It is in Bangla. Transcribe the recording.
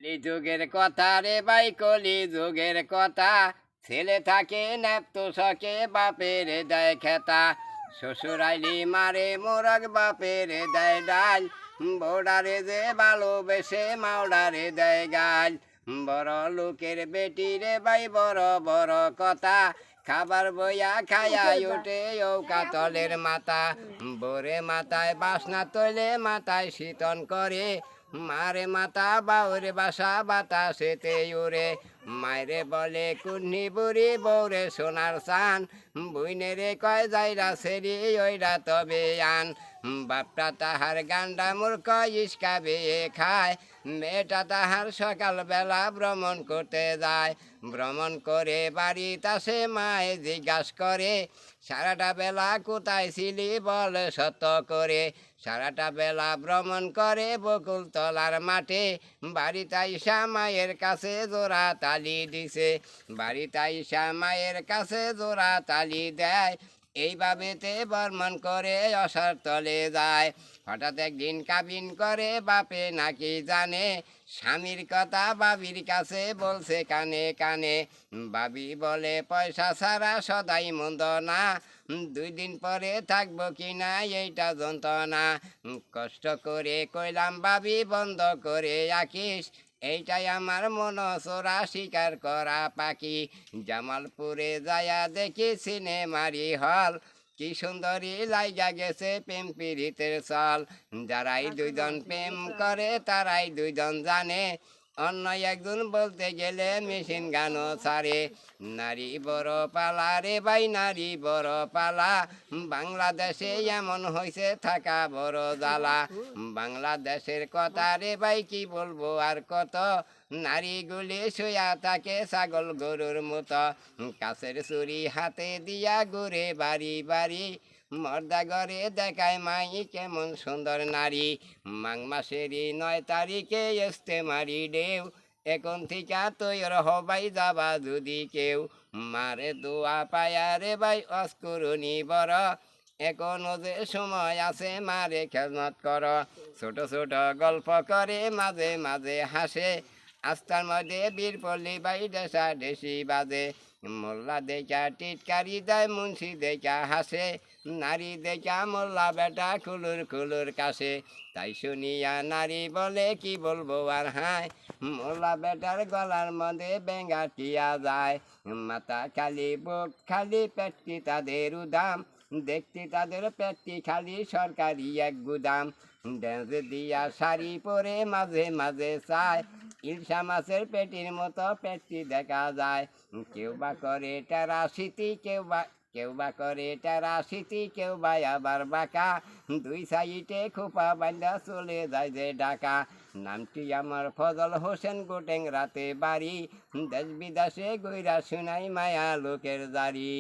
কলি যুগের কথা রে ভাই, কলি যুগের কথা। ছেলে থাকে ন্যাপ্ত শখে, বাপের দেয় খেতা। শ্বশুর আইলি মারে মোরগ, বাপের দেয় ডাল। বউডারে যে ভালোবেসে, মাওডারে দেয় গাল। বড় লোকের বেটি রে ভাই, বড় বড় কথা। খাবার বইয়া খায়া ওঠে ও কাতলের মাথা। বোরে মাথায় বাসনা তৈলে, মাথায় শীতন করে। মারে মাথা বাউরে বাসা, বাতাসেতে উড়ে। মায়েরে বলে কুন্নি বুড়ি, বউরে সোনার চান। বুইনেরে কয় যাইরা সেরি, ওইরা তবে আন। বাপটা তাহার গান্ডা মূর্খ, ইস্কা বেয়ে খায়। মেয়েটা তাহার সকালবেলা ভ্রমণ করতে যায়। ভ্রমণ করে বাড়িতে আসে, মায়ে জিজ্ঞাস করে, সারাটা বেলা কোথায় ছিলি বল সত্য করে। সারাটা বেলা ভ্রমণ করে বকুল তলার মাঠে। বাড়িতে আইসা মায়ের কাছে জোড়া তালি দিছে। বাড়িতে আইসা মায়ের কাছে জোড়া তালি দেয়। এইভাবেতে বর্মন করে অসার তলে যায়। হঠাৎ একদিন কাবিন করে, বাপে নাকি জানে। স্বামীর কথা বাবির কাছে বলছে কানে কানে। বাবি বলে পয়সা ছাড়া সদাই মন্দ না। 2 দিন পরে থাকবো কিনা এইটা যন্ত্রণা। কষ্ট করে কইলাম বাবি, বন্ধ করে আঁকিস। এইটাই আমার মন চোরা শিকার করা পাখি। জামালপুরে যায়া দেখি সিনেমারি হল। কি সুন্দরী লাইগা গেছে প্রেম পীড়িতের চল। যারাই দুইজন প্রেম করে, তারাই দুইজন জানে। অন্য একজন বলতে গেলে মেশিন গানও ছাড়ে। নারী বড় পালা রে ভাই, নারী বড় পালা। বাংলাদেশে এমন হয়েছে থাকা বড় জ্বালা। বাংলাদেশের কথা রে ভাই, কি বলবো আর কত। নারীগুলি শুয়া থাকে ছাগল গরুর মতো। কাছের চুরি হাতে দিয়া ঘুরে বাড়ি বাড়ি। মর্দা ঘরে দেখায় মাই কেমন সুন্দর নারী। মাঘ মাসেরই 9 তারিখে এসতে মারি ঢেউ। এখন থেকে তৈর হবাই যাবা যদি কেউ। মারে দোয়া পায়া রে ভাই, অস্করণী বড়। এখনো যে সময় আছে, মারে খেজমত কর। ছোট ছোট গল্প করে, মাঝে মাঝে হাসে। আস্থার মধ্যে বীর পল্লী বাই দেশা দেশি বাজে। মোল্লা দেখা টিটকারি দেয়, মুন্সি দেখা হাসে। নারী দেখা মোল্লা বেটা খুলুর খুলুর কাশে। তাই শুনিয়া নারী বলে, কি বলবো আর হায়। মোল্লা বেটার গলার মধ্যে বেঙ্গা টিয়া যায়। মাথা খালি, বুক খালি, পেটটি তাদের উদাম। দেখতে তাদের পেটটি খালি, সরকারি এক গুদাম। ড্যান্স দিয়া শাড়ি পরে মাঝে মাঝে চায়। ইলশা মাছের পেটির মতো পেটটি দেখা যায়। কেউ বা করে টেরা স্মৃতি, কেউ বা করে টেরা স্মৃতি, কেউ বা আবার বাঁকা। 2 সাইডে খোপা বান্ধা চলে যায় যে ঢাকা। নামটি আমার ফজল হোসেন, গোটেং রাতে বাড়ি। দেশ বিদেশে গইরা শুনাই মায়া লোকের জারি।